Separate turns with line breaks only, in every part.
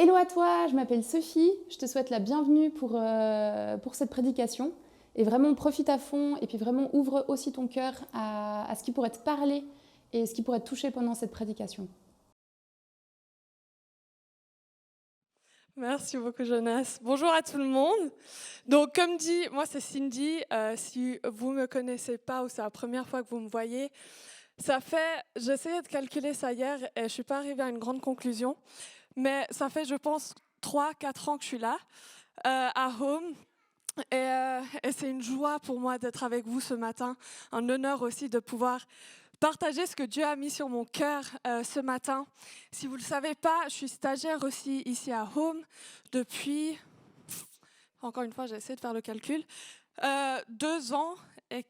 Hello à toi, je m'appelle Sophie, je te souhaite la bienvenue pour cette prédication. Et vraiment profite à fond et puis vraiment ouvre aussi ton cœur à ce qui pourrait te parler et ce qui pourrait te toucher pendant cette prédication.
Merci beaucoup Jonas. Bonjour à tout le monde. Donc comme dit, moi c'est Cindy. Si vous me connaissez pas ou c'est la première fois que vous me voyez, j'essayais de calculer ça hier et je suis pas arrivée à une grande conclusion, mais ça fait je pense 3-4 ans que je suis là à Home. Et c'est une joie pour moi d'être avec vous ce matin, un honneur aussi de pouvoir partager ce que Dieu a mis sur mon cœur ce matin. Si vous ne le savez pas, je suis stagiaire aussi ici à Home depuis, encore une fois, j'essaie de faire le calcul, 2 ans et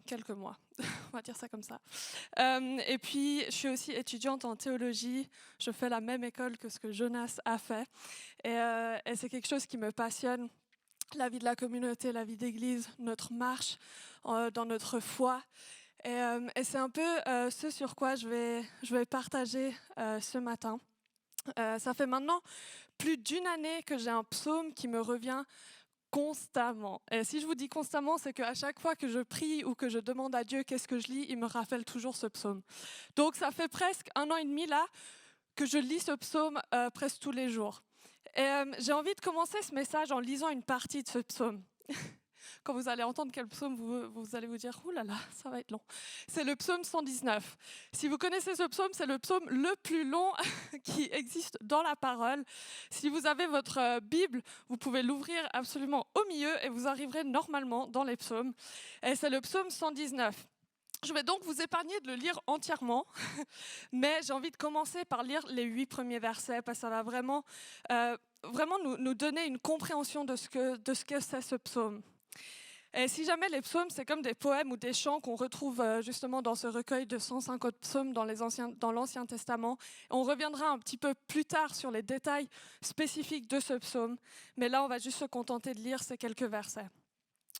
quelques mois, on va dire ça comme ça. Et puis, je suis aussi étudiante en théologie. Je fais la même école que ce que Jonas a fait. Et c'est quelque chose qui me passionne. La vie de la communauté, la vie d'église, notre marche dans notre foi. Et c'est un peu ce sur quoi je vais partager ce matin. Ça fait maintenant plus d'une année que j'ai un psaume qui me revient constamment. Et si je vous dis constamment, c'est qu'à chaque fois que je prie ou que je demande à Dieu qu'est-ce que je lis, il me rappelle toujours ce psaume. Donc ça fait presque 1 an et demi là que je lis ce psaume presque tous les jours. Et j'ai envie de commencer ce message en lisant une partie de ce psaume. Quand vous allez entendre quel psaume, vous allez vous dire « Ouh là là, ça va être long ». C'est le psaume 119. Si vous connaissez ce psaume, c'est le psaume le plus long qui existe dans la parole. Si vous avez votre Bible, vous pouvez l'ouvrir absolument au milieu et vous arriverez normalement dans les psaumes. Et c'est le psaume 119. Je vais donc vous épargner de le lire entièrement, mais j'ai envie de commencer par lire les 8 premiers versets, parce que ça va vraiment nous donner une compréhension de ce que c'est ce psaume. Et si jamais les psaumes, c'est comme des poèmes ou des chants qu'on retrouve justement dans ce recueil de 150 psaumes dans l'Ancien Testament, on reviendra un petit peu plus tard sur les détails spécifiques de ce psaume, mais là on va juste se contenter de lire ces quelques versets.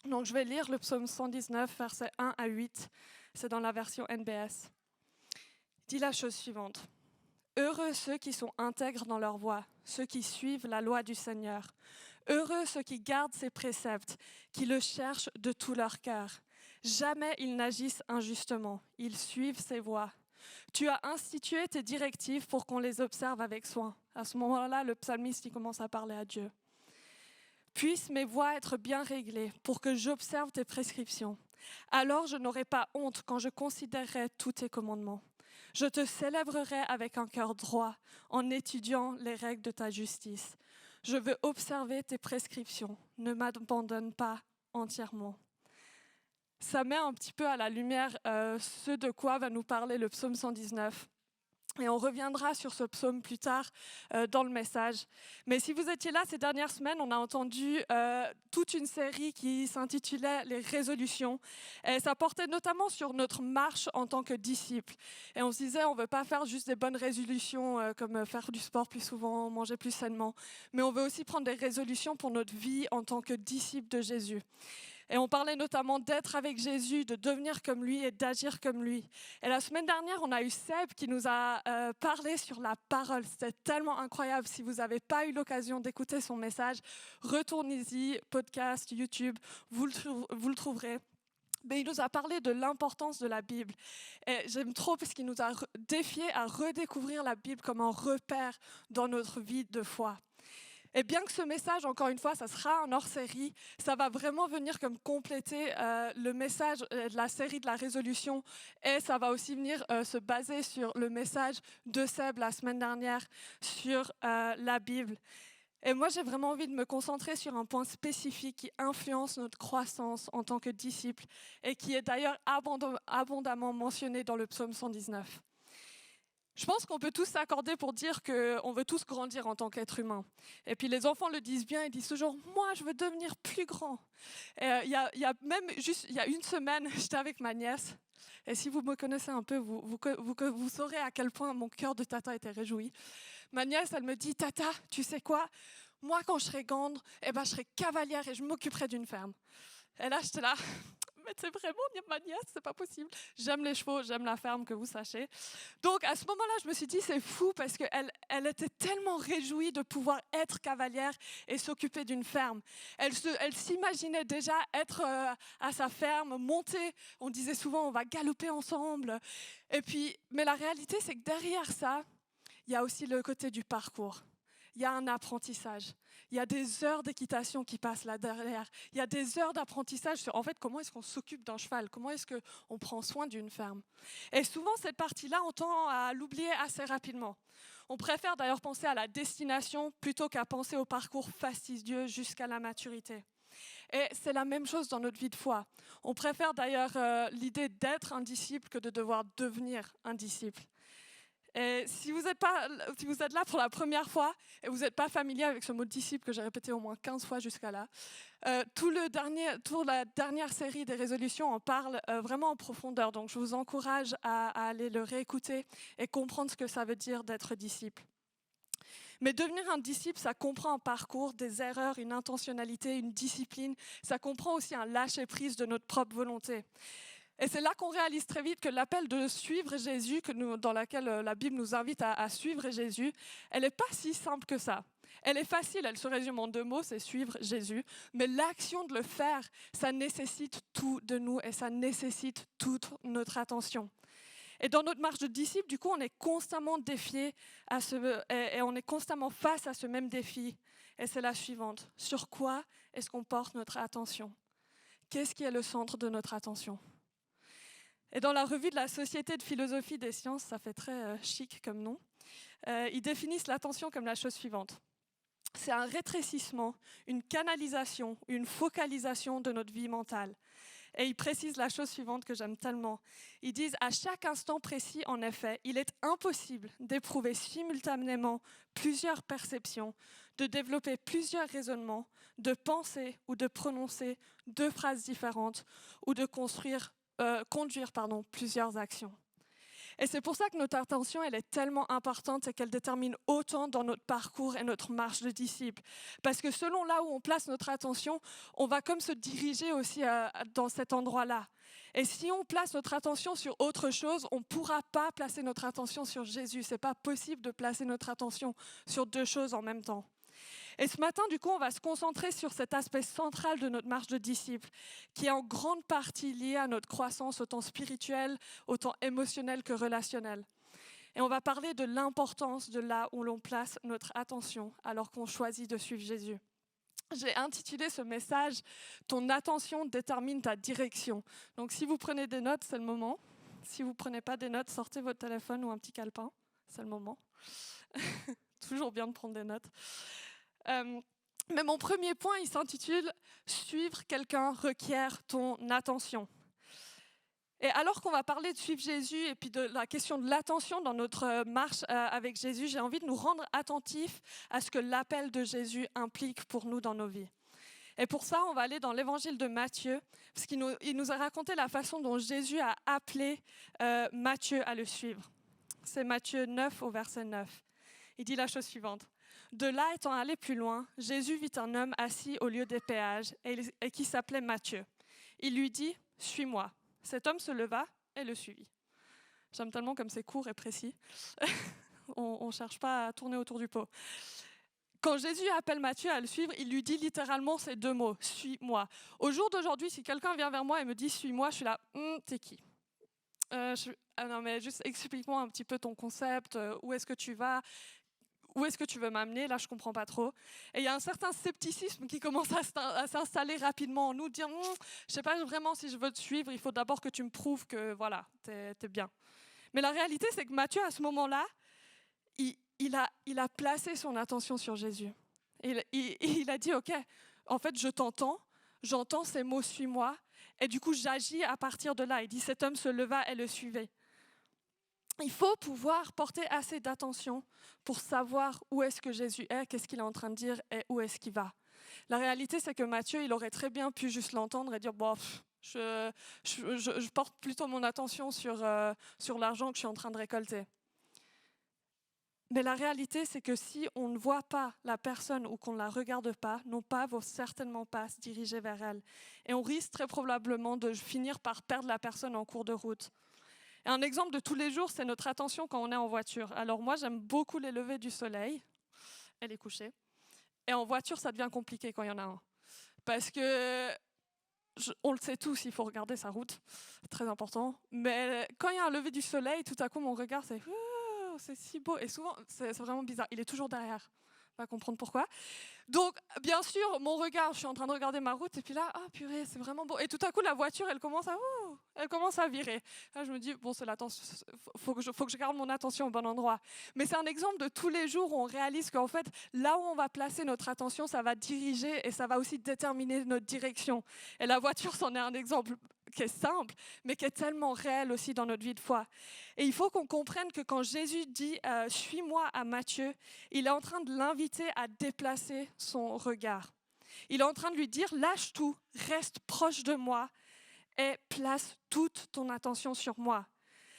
Donc je vais lire le psaume 119, versets 1 à 8, c'est dans la version NBS. Dit la chose suivante. Heureux ceux qui sont intègres dans leur voie, ceux qui suivent la loi du Seigneur. Heureux ceux qui gardent ses préceptes, qui le cherchent de tout leur cœur. Jamais ils n'agissent injustement, ils suivent ses voies. Tu as institué tes directives pour qu'on les observe avec soin. À ce moment-là, le psalmiste il commence à parler à Dieu. Puissent mes voies être bien réglées pour que j'observe tes prescriptions. Alors je n'aurai pas honte quand je considérerai tous tes commandements. Je te célébrerai avec un cœur droit en étudiant les règles de ta justice. Je veux observer tes prescriptions. Ne m'abandonne pas entièrement. Ça met un petit peu à la lumière ce de quoi va nous parler le psaume 119. Et on reviendra sur ce psaume plus tard dans le message. Mais si vous étiez là ces dernières semaines, on a entendu toute une série qui s'intitulait « Les résolutions ». Et ça portait notamment sur notre marche en tant que disciples. Et on se disait, on ne veut pas faire juste des bonnes résolutions comme faire du sport plus souvent, manger plus sainement. Mais on veut aussi prendre des résolutions pour notre vie en tant que disciples de Jésus. Et on parlait notamment d'être avec Jésus, de devenir comme lui et d'agir comme lui. Et la semaine dernière, on a eu Seb qui nous a parlé sur la parole. C'était tellement incroyable. Si vous n'avez pas eu l'occasion d'écouter son message, retournez-y, podcast, YouTube, vous le trouverez. Mais il nous a parlé de l'importance de la Bible. Et j'aime trop parce qu'il nous a défiés à redécouvrir la Bible comme un repère dans notre vie de foi. Et bien que ce message, encore une fois, ça sera un hors-série, ça va vraiment venir comme compléter le message de la série de la résolution et ça va aussi venir se baser sur le message de Seb la semaine dernière sur la Bible. Et moi, j'ai vraiment envie de me concentrer sur un point spécifique qui influence notre croissance en tant que disciples et qui est d'ailleurs abondamment mentionné dans le psaume 119. Je pense qu'on peut tous s'accorder pour dire qu'on veut tous grandir en tant qu'être humain. Et puis les enfants le disent bien, ils disent toujours « moi, je veux devenir plus grand ». Il y a une semaine, j'étais avec ma nièce. Et si vous me connaissez un peu, vous saurez à quel point mon cœur de tata était réjoui. Ma nièce, elle me dit « Tata, tu sais quoi ? Moi, quand je serai grande, je serai cavalière et je m'occuperai d'une ferme. » Et là, j'étais là mais c'est vraiment ma nièce, c'est pas possible. J'aime les chevaux, j'aime la ferme, que vous sachiez. Donc à ce moment-là, je me suis dit, c'est fou parce qu'elle était tellement réjouie de pouvoir être cavalière et s'occuper d'une ferme. Elle s'imaginait déjà être à sa ferme, monter. On disait souvent, on va galoper ensemble. Et puis, mais la réalité, c'est que derrière ça, il y a aussi le côté du parcours. Il y a un apprentissage. Il y a des heures d'équitation qui passent là derrière. Il y a des heures d'apprentissage sur, en fait, comment est-ce qu'on s'occupe d'un cheval? Comment est-ce qu'on prend soin d'une ferme? Et souvent, cette partie-là, on tend à l'oublier assez rapidement. On préfère d'ailleurs penser à la destination plutôt qu'à penser au parcours fastidieux jusqu'à la maturité. Et c'est la même chose dans notre vie de foi. On préfère d'ailleurs l'idée d'être un disciple que de devoir devenir un disciple. Et si vous êtes là pour la première fois et vous n'êtes pas familier avec ce mot disciple que j'ai répété au moins 15 fois jusqu'à là, la dernière série des résolutions en parle vraiment en profondeur. Donc je vous encourage à aller le réécouter et comprendre ce que ça veut dire d'être disciple. Mais devenir un disciple, ça comprend un parcours, des erreurs, une intentionnalité, une discipline. Ça comprend aussi un lâcher-prise de notre propre volonté. Et c'est là qu'on réalise très vite que l'appel de suivre Jésus, dans laquelle la Bible nous invite à suivre Jésus, elle n'est pas si simple que ça. Elle est facile, elle se résume en 2 mots, c'est suivre Jésus. Mais l'action de le faire, ça nécessite tout de nous et ça nécessite toute notre attention. Et dans notre marche de disciple, du coup, on est constamment défié et on est constamment face à ce même défi. Et c'est la suivante. Sur quoi est-ce qu'on porte notre attention? Qu'est-ce qui est le centre de notre attention? Et dans la revue de la Société de philosophie des sciences, ça fait très chic comme nom, ils définissent l'attention comme la chose suivante. C'est un rétrécissement, une canalisation, une focalisation de notre vie mentale. Et ils précisent la chose suivante que j'aime tellement. Ils disent, à chaque instant précis, en effet, il est impossible d'éprouver simultanément plusieurs perceptions, de développer plusieurs raisonnements, de penser ou de prononcer 2 phrases différentes ou de conduire plusieurs actions. Et c'est pour ça que notre attention, elle est tellement importante et qu'elle détermine autant dans notre parcours et notre marche de disciple. Parce que selon là où on place notre attention, on va comme se diriger aussi dans cet endroit-là. Et si on place notre attention sur autre chose, on ne pourra pas placer notre attention sur Jésus. Ce n'est pas possible de placer notre attention sur 2 choses en même temps. Et ce matin, du coup, on va se concentrer sur cet aspect central de notre marche de disciple, qui est en grande partie lié à notre croissance, autant spirituelle, autant émotionnelle que relationnelle. Et on va parler de l'importance de là où l'on place notre attention alors qu'on choisit de suivre Jésus. J'ai intitulé ce message « Ton attention détermine ta direction ». Donc si vous prenez des notes, c'est le moment. Si vous ne prenez pas des notes, sortez votre téléphone ou un petit calepin, c'est le moment. Toujours bien de prendre des notes. Mais mon premier point, il s'intitule « Suivre quelqu'un requiert ton attention ». Et alors qu'on va parler de suivre Jésus et puis de la question de l'attention dans notre marche avec Jésus, j'ai envie de nous rendre attentifs à ce que l'appel de Jésus implique pour nous dans nos vies. Et pour ça, on va aller dans l'évangile de Matthieu, parce qu'il nous a raconté la façon dont Jésus a appelé Matthieu à le suivre. C'est Matthieu 9 au verset 9. Il dit la chose suivante. De là, étant allé plus loin, Jésus vit un homme assis au lieu des péages et qui s'appelait Matthieu. Il lui dit « Suis-moi ». Cet homme se leva et le suivit. J'aime tellement comme c'est court et précis. On ne cherche pas à tourner autour du pot. Quand Jésus appelle Matthieu à le suivre, il lui dit littéralement ces 2 mots, « Suis-moi ». Au jour d'aujourd'hui, si quelqu'un vient vers moi et me dit « Suis-moi », je suis là, « T'es qui ?» Non, mais juste explique-moi un petit peu ton concept, où est-ce que tu vas ? Où est-ce que tu veux m'amener? Là, je ne comprends pas trop. Et il y a un certain scepticisme qui commence à s'installer rapidement en nous, dire je ne sais pas vraiment si je veux te suivre, il faut d'abord que tu me prouves que voilà, tu es bien. Mais la réalité, c'est que Matthieu, à ce moment-là, il a placé son attention sur Jésus. Il a dit, OK, en fait, je t'entends, j'entends ces mots, suis-moi, et du coup, j'agis à partir de là. Il dit, cet homme se leva et le suivait. Il faut pouvoir porter assez d'attention pour savoir où est-ce que Jésus est, qu'est-ce qu'il est en train de dire et où est-ce qu'il va. La réalité, c'est que Matthieu, il aurait très bien pu juste l'entendre et dire je porte plutôt mon attention sur l'argent que je suis en train de récolter. Mais la réalité, c'est que si on ne voit pas la personne ou qu'on ne la regarde pas, nos pas vont certainement pas se diriger vers elle. Et on risque très probablement de finir par perdre la personne en cours de route. Et un exemple de tous les jours, c'est notre attention quand on est en voiture. Alors moi, j'aime beaucoup les levées du soleil. Elle est couchée. Et en voiture, ça devient compliqué quand il y en a un. Parce que, on le sait tous, il faut regarder sa route. C'est très important. Mais quand il y a un lever du soleil, tout à coup, mon regard, c'est si beau. Et souvent, c'est vraiment bizarre. Il est toujours derrière. On va comprendre pourquoi. Donc, bien sûr, mon regard, je suis en train de regarder ma route, et puis là, ah purée, c'est vraiment beau. Et tout à coup, la voiture, elle commence à virer. Là, je me dis, bon, c'est l'attention, faut que je garde mon attention au bon endroit. Mais c'est un exemple de tous les jours où on réalise qu'en fait, là où on va placer notre attention, ça va diriger et ça va aussi déterminer notre direction. Et la voiture, c'en est un exemple qui est simple, mais qui est tellement réel aussi dans notre vie de foi. Et il faut qu'on comprenne que quand Jésus dit « Suis-moi » à Matthieu, il est en train de l'inviter à déplacer son regard. Il est en train de lui dire « Lâche tout, reste proche de moi et place toute ton attention sur moi ».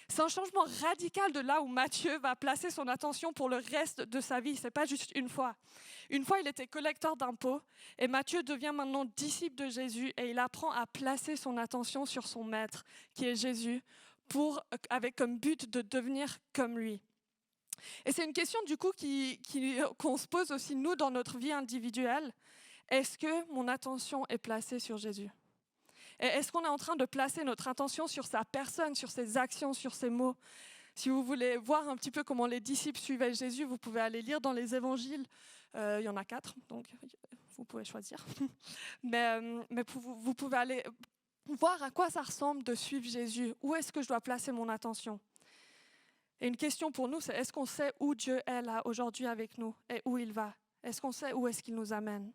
C'est un changement radical de là où Matthieu va placer son attention pour le reste de sa vie. Ce n'est pas juste une fois. Une fois, il était collecteur d'impôts et Matthieu devient maintenant disciple de Jésus et il apprend à placer son attention sur son maître, qui est Jésus, avec comme but de devenir comme lui. Et c'est une question du coup qu'on se pose aussi nous dans notre vie individuelle. Est-ce que mon attention est placée sur Jésus ? Et est-ce qu'on est en train de placer notre attention sur sa personne, sur ses actions, sur ses mots ? Si vous voulez voir un petit peu comment les disciples suivaient Jésus, vous pouvez aller lire dans les évangiles. Il y en a 4, donc vous pouvez choisir. Mais vous pouvez aller voir à quoi ça ressemble de suivre Jésus. Où est-ce que je dois placer mon attention ? Et une question pour nous, c'est est-ce qu'on sait où Dieu est là aujourd'hui avec nous et où il va ? Est-ce qu'on sait où est-ce qu'il nous amène ?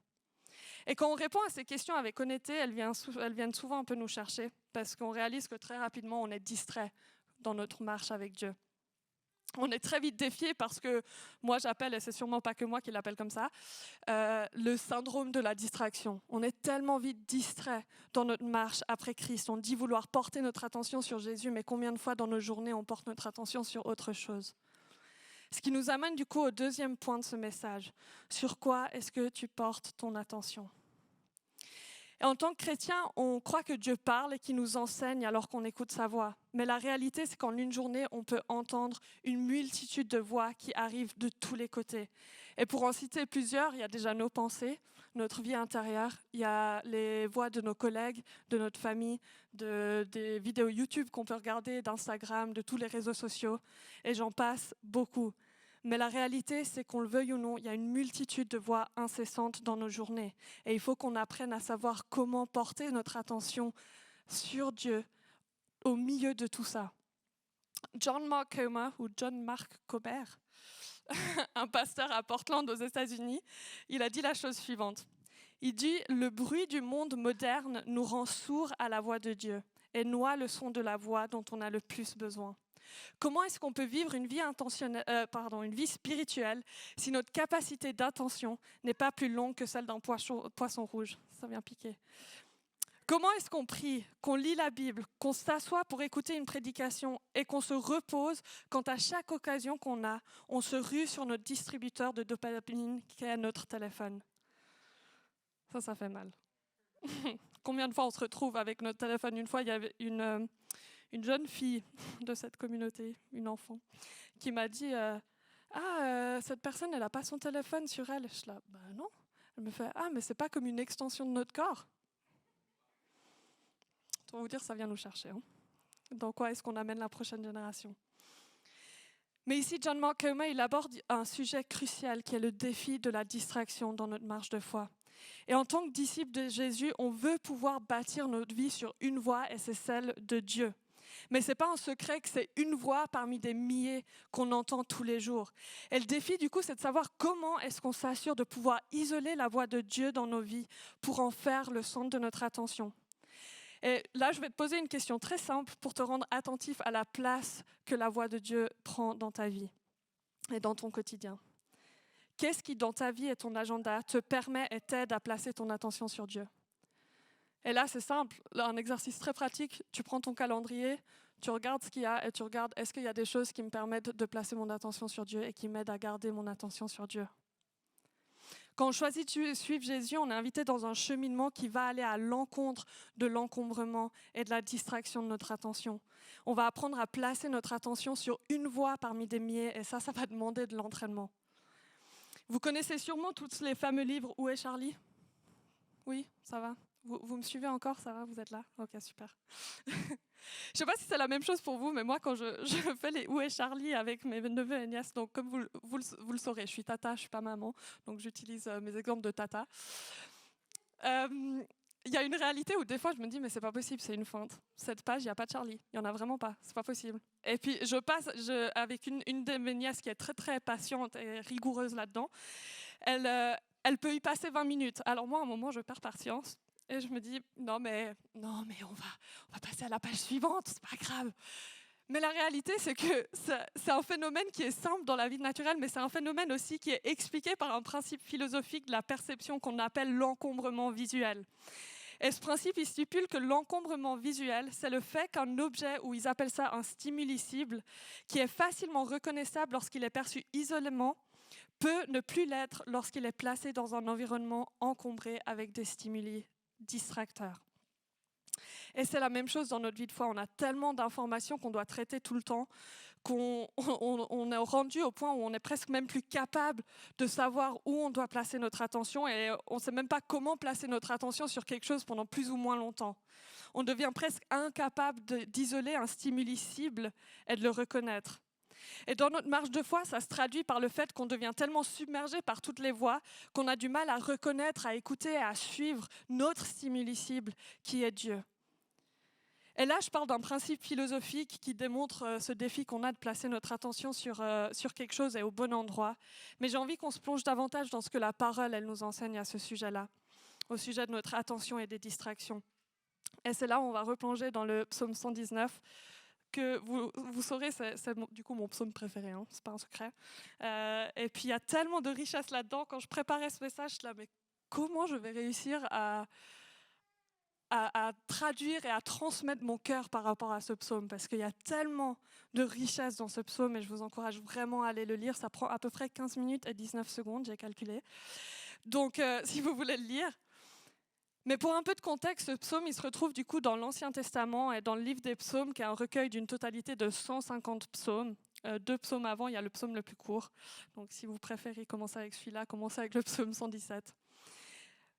Et quand on répond à ces questions avec honnêteté, elles viennent souvent un peu nous chercher parce qu'on réalise que très rapidement, on est distrait dans notre marche avec Dieu. On est très vite défié parce que moi j'appelle, et c'est sûrement pas que moi qui l'appelle comme ça, le syndrome de la distraction. On est tellement vite distrait dans notre marche après Christ. On dit vouloir porter notre attention sur Jésus, mais combien de fois dans nos journées on porte notre attention sur autre chose ? Ce qui nous amène du coup au deuxième point de ce message. Sur quoi est-ce que tu portes ton attention ? Et en tant que chrétien, on croit que Dieu parle et qu'il nous enseigne alors qu'on écoute sa voix. Mais la réalité, c'est qu'en une journée, on peut entendre une multitude de voix qui arrivent de tous les côtés. Et pour en citer plusieurs, il y a déjà nos pensées, notre vie intérieure, il y a les voix de nos collègues, de notre famille, des vidéos YouTube qu'on peut regarder, d'Instagram, de tous les réseaux sociaux, et j'en passe beaucoup. Mais la réalité, c'est qu'on le veuille ou non, il y a une multitude de voix incessantes dans nos journées. Et il faut qu'on apprenne à savoir comment porter notre attention sur Dieu au milieu de tout ça. John Mark Comer, un pasteur à Portland aux États-Unis, il a dit la chose suivante. Il dit « Le bruit du monde moderne nous rend sourds à la voix de Dieu et noie le son de la voix dont on a le plus besoin. » Comment est-ce qu'on peut vivre une vie spirituelle si notre capacité d'attention n'est pas plus longue que celle d'un poisson rouge ? Ça vient piquer. Comment est-ce qu'on prie, qu'on lit la Bible, qu'on s'assoit pour écouter une prédication et qu'on se repose quand à chaque occasion qu'on a, on se rue sur notre distributeur de dopamine qui est notre téléphone ? Ça fait mal. Combien de fois on se retrouve avec notre téléphone ? Une fois, il y avait une jeune fille de cette communauté, une enfant, qui m'a dit cette personne, elle n'a pas son téléphone sur elle. Je suis là, non. Elle me fait mais c'est pas comme une extension de notre corps. Pour vous dire, ça vient nous chercher. Dans quoi est-ce qu'on amène la prochaine génération ? Mais ici, John Mark Comer, il aborde un sujet crucial qui est le défi de la distraction dans notre marche de foi. Et en tant que disciple de Jésus, on veut pouvoir bâtir notre vie sur une voie et c'est celle de Dieu. Mais ce n'est pas un secret que c'est une voix parmi des milliers qu'on entend tous les jours. Et le défi, du coup, c'est de savoir comment est-ce qu'on s'assure de pouvoir isoler la voix de Dieu dans nos vies pour en faire le centre de notre attention. Et là, je vais te poser une question très simple pour te rendre attentif à la place que la voix de Dieu prend dans ta vie et dans ton quotidien. Qu'est-ce qui, dans ta vie et ton agenda, te permet et t'aide à placer ton attention sur Dieu ? Et là, c'est simple, un exercice très pratique. Tu prends ton calendrier, Tu regardes ce qu'il y a et tu regardes est-ce qu'il y a des choses qui me permettent de placer mon attention sur Dieu et qui m'aident à garder mon attention sur Dieu. Quand on choisit de suivre Jésus, on est invité dans un cheminement qui va aller à l'encontre de l'encombrement et de la distraction de notre attention. On va apprendre à placer notre attention sur une voie parmi des milliers et ça va demander de l'entraînement. Vous connaissez sûrement tous les fameux livres « Où est Charlie ?» Oui, ça va. Vous me suivez encore, ça va, vous êtes là? Ok, super. Je ne sais pas si c'est la même chose pour vous, mais moi, quand je fais les « Où est Charlie ?» avec mes neveux et nièces, donc comme vous le saurez, je suis tata, je ne suis pas maman, donc j'utilise mes exemples de tata. Il y a une réalité où des fois, je me dis « Mais c'est pas possible, c'est une feinte. Cette page, il n'y a pas de Charlie. Il n'y en a vraiment pas, c'est pas possible. » Et puis, je passe avec une de mes nièces qui est très, très patiente et rigoureuse là-dedans. Elle peut y passer 20 minutes. Alors moi, à un moment, je perds patience. Et je me dis, non mais on va passer à la page suivante, c'est pas grave. Mais la réalité, c'est que c'est un phénomène qui est simple dans la vie naturelle, mais c'est un phénomène aussi qui est expliqué par un principe philosophique de la perception qu'on appelle l'encombrement visuel. Et ce principe, il stipule que l'encombrement visuel, c'est le fait qu'un objet, ou ils appellent ça un stimuli cible, qui est facilement reconnaissable lorsqu'il est perçu isolément, peut ne plus l'être lorsqu'il est placé dans un environnement encombré avec des stimuli distracteurs. Et c'est la même chose dans notre vie de foi. On a tellement d'informations qu'on doit traiter tout le temps, qu'on est rendu au point où on est presque même plus capable de savoir où on doit placer notre attention et on ne sait même pas comment placer notre attention sur quelque chose pendant plus ou moins longtemps. On devient presque incapable d'isoler un stimuli cible et de le reconnaître. Et dans notre marche de foi, ça se traduit par le fait qu'on devient tellement submergé par toutes les voix qu'on a du mal à reconnaître, à écouter, à suivre notre stimuli cible qui est Dieu. Et là, je parle d'un principe philosophique qui démontre ce défi qu'on a de placer notre attention sur quelque chose et au bon endroit. Mais j'ai envie qu'on se plonge davantage dans ce que la parole, elle nous enseigne à ce sujet-là, au sujet de notre attention et des distractions. Et c'est là où on va replonger dans le psaume 119, que vous saurez, c'est du coup mon psaume préféré, hein, c'est pas un secret. Et puis il y a tellement de richesse là-dedans. Quand je préparais ce message, là, mais comment je vais réussir à traduire et à transmettre mon cœur par rapport à ce psaume, parce qu'il y a tellement de richesse dans ce psaume et je vous encourage vraiment à aller le lire. Ça prend à peu près 15 minutes et 19 secondes, j'ai calculé. Donc si vous voulez le lire. Mais pour un peu de contexte, ce psaume, il se retrouve du coup dans l'Ancien Testament et dans le livre des psaumes, qui est un recueil d'une totalité de 150 psaumes. 2 psaumes avant, il y a le psaume le plus court. Donc si vous préférez commencer avec celui-là, commencez avec le psaume 117.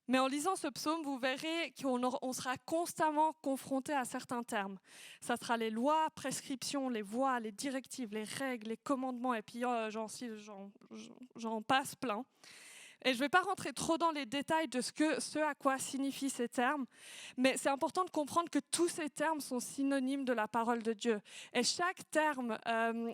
Mais en lisant ce psaume, vous verrez qu'on sera constamment confronté à certains termes. Ça sera les lois, prescriptions, les voies, les directives, les règles, les commandements, et puis j'en passe plein. Et je ne vais pas rentrer trop dans les détails de ce à quoi signifient ces termes, mais c'est important de comprendre que tous ces termes sont synonymes de la parole de Dieu. Et chaque terme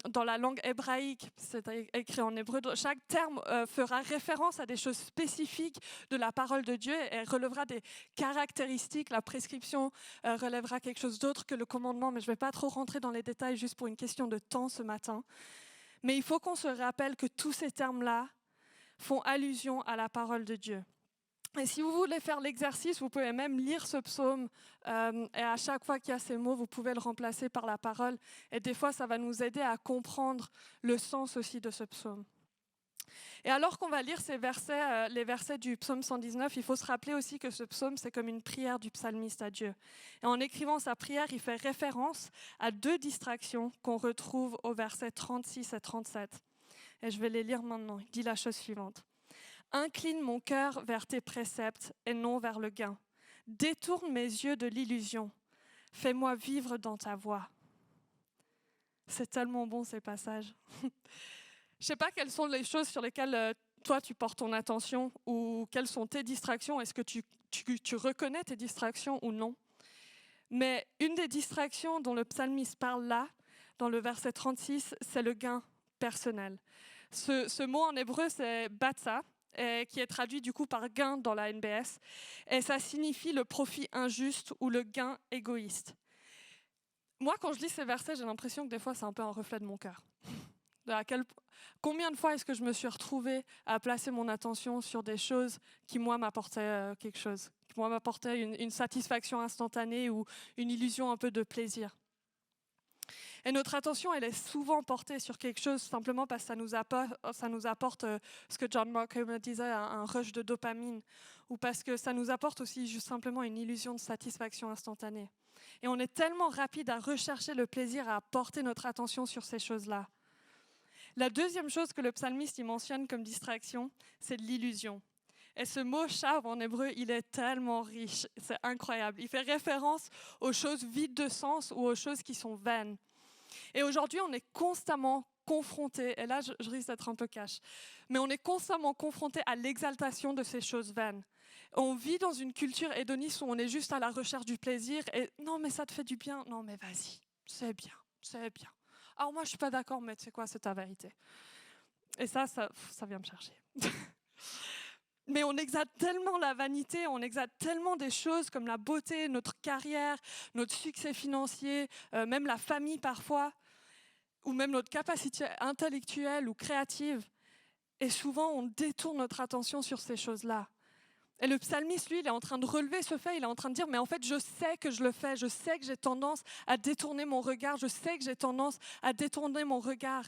dans la langue hébraïque, c'est écrit en hébreu, chaque terme fera référence à des choses spécifiques de la parole de Dieu et relèvera des caractéristiques. La prescription relèvera quelque chose d'autre que le commandement, mais je ne vais pas trop rentrer dans les détails juste pour une question de temps ce matin. Mais il faut qu'on se rappelle que tous ces termes-là font allusion à la parole de Dieu. Et si vous voulez faire l'exercice, vous pouvez même lire ce psaume et à chaque fois qu'il y a ces mots, vous pouvez le remplacer par la parole. Et des fois, ça va nous aider à comprendre le sens aussi de ce psaume. Et alors qu'on va lire ces versets, les versets du psaume 119, il faut se rappeler aussi que ce psaume, c'est comme une prière du psalmiste à Dieu. Et en écrivant sa prière, il fait référence à 2 distractions qu'on retrouve aux versets 36 et 37. Et je vais les lire maintenant. Il dit la chose suivante. « Incline mon cœur vers tes préceptes et non vers le gain. Détourne mes yeux de l'illusion. Fais-moi vivre dans ta voie. » C'est tellement bon ces passages. Je ne sais pas quelles sont les choses sur lesquelles toi tu portes ton attention ou quelles sont tes distractions. Est-ce que tu reconnais tes distractions ou non? Mais une des distractions dont le psalmiste parle là, dans le verset 36, c'est le gain personnel. Ce mot en hébreu, c'est batsa, qui est traduit du coup par gain dans la NBS, et ça signifie le profit injuste ou le gain égoïste. Moi, quand je lis ces versets, j'ai l'impression que des fois, c'est un peu un reflet de mon cœur. Combien de fois est-ce que je me suis retrouvée à placer mon attention sur des choses qui, moi, m'apportaient quelque chose, qui, moi, m'apportaient une satisfaction instantanée ou une illusion un peu de plaisir. Et notre attention, elle est souvent portée sur quelque chose simplement parce que ça nous apporte ce que John Markover disait, un rush de dopamine, ou parce que ça nous apporte aussi juste simplement une illusion de satisfaction instantanée. Et on est tellement rapide à rechercher le plaisir, à porter notre attention sur ces choses-là. La deuxième chose que le psalmiste il mentionne comme distraction, c'est de l'illusion. Et ce mot « shav » en hébreu, il est tellement riche, c'est incroyable. Il fait référence aux choses vides de sens ou aux choses qui sont vaines. Et aujourd'hui, on est constamment confronté, et là je risque d'être un peu cash, mais on est constamment confronté à l'exaltation de ces choses vaines. On vit dans une culture hédoniste où on est juste à la recherche du plaisir, et non mais ça te fait du bien, non mais vas-y, c'est bien, c'est bien. Alors moi je suis pas d'accord, mais tu sais quoi, c'est ta vérité. Et ça vient me chercher. Mais on exalte tellement la vanité, on exalte tellement des choses comme la beauté, notre carrière, notre succès financier, même la famille parfois, ou même notre capacité intellectuelle ou créative. Et souvent, on détourne notre attention sur ces choses-là. Et le psalmiste, lui, il est en train de relever ce fait, il est en train de dire, mais en fait, je sais que je le fais, je sais que j'ai tendance à détourner mon regard, je sais que j'ai tendance à détourner mon regard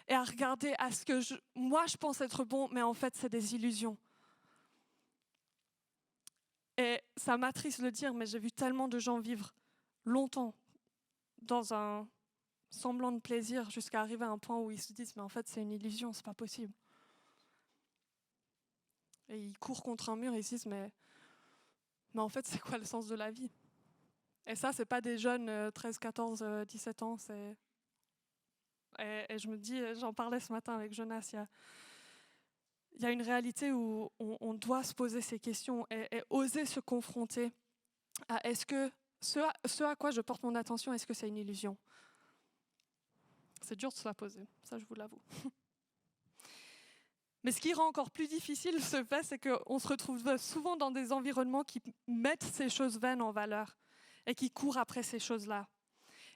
et à regarder à ce que moi, je pense être bon, mais en fait, c'est des illusions. Et ça m'attriste de le dire, mais j'ai vu tellement de gens vivre longtemps dans un semblant de plaisir jusqu'à arriver à un point où ils se disent mais en fait c'est une illusion, c'est pas possible. Et ils courent contre un mur et ils se disent mais en fait c'est quoi le sens de la vie? Et ça c'est pas des jeunes 13, 14, 17 ans, et je me dis, j'en parlais ce matin avec Jonas, il y a une réalité où on doit se poser ces questions et oser se confronter à est-ce que ce à quoi je porte mon attention, est-ce que c'est une illusion? C'est dur de se la poser, ça je vous l'avoue. Mais ce qui rend encore plus difficile ce fait, c'est qu'on se retrouve souvent dans des environnements qui mettent ces choses vaines en valeur et qui courent après ces choses-là.